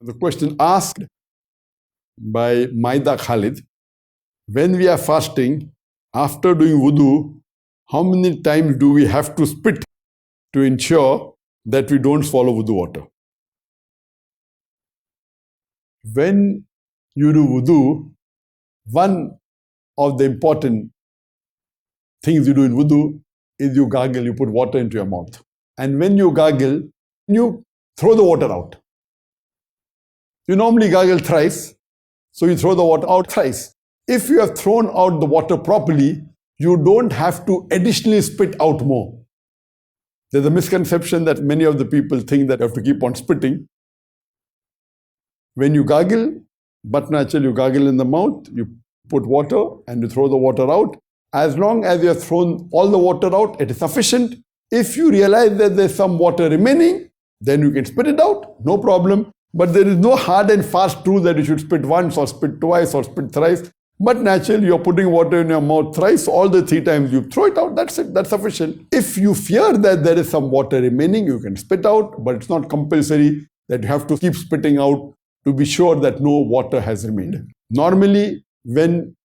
The question asked by Maida Khalid, when we are fasting, after doing wudu, how many times do we have to spit to ensure that we don't swallow wudu water? When you do wudu, one of the important things you do in wudu is you gargle, you put water into your mouth. And when you gargle, you throw the water out. You normally gargle thrice, so you throw the water out thrice. If you have thrown out the water properly, you don't have to additionally spit out more. There's a misconception that many of the people think that you have to keep on spitting. When you gargle, but naturally you gargle in the mouth, you put water and you throw the water out. As long as you have thrown all the water out, it is sufficient. If you realize that there's some water remaining, then you can spit it out, no problem. But there is no hard and fast rule that you should spit once or spit twice or spit thrice. But naturally, you're putting water in your mouth thrice, all the 3 times you throw it out, that's it, that's sufficient. If you fear that there is some water remaining, you can spit out, but it's not compulsory that you have to keep spitting out to be sure that no water has remained. Normally, when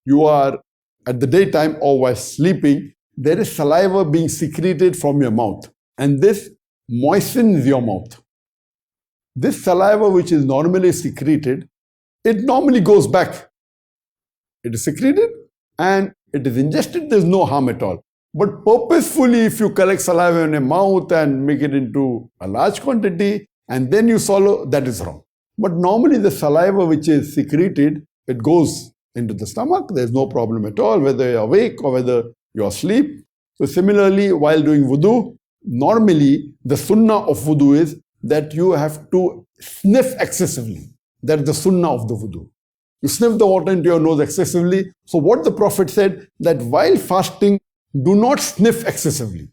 you are at the daytime or while sleeping, there is saliva being secreted from your mouth, and this moistens your mouth. This saliva, which is normally secreted, it normally goes back. It is secreted and it is ingested, there's no harm at all. But purposefully, if you collect saliva in your mouth and make it into a large quantity and then you swallow, that is wrong. But normally the saliva which is secreted, it goes into the stomach, there's no problem at all, whether you're awake or whether you're asleep. So similarly, while doing wudu, normally the sunnah of wudu is that you have to sniff excessively. That's the sunnah of the wudu. You sniff the water into your nose excessively. So what the Prophet said, that while fasting, do not sniff excessively.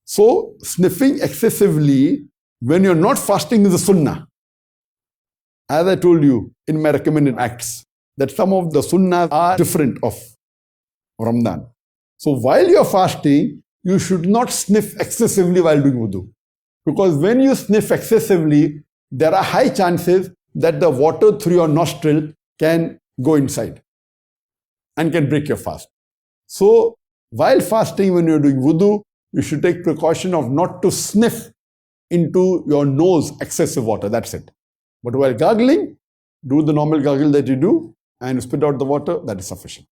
So sniffing excessively when you're not fasting is a sunnah. As I told you in my recommended acts, that some of the sunnahs are different of Ramadan. So while you're fasting, you should not sniff excessively while doing wudu. Because when you sniff excessively, there are high chances that the water through your nostril can go inside and can break your fast. So while fasting, when you're doing wudu, you should take precaution of not to sniff into your nose excessive water, that's it. But while gargling, do the normal gargle that you do and spit out the water, that is sufficient.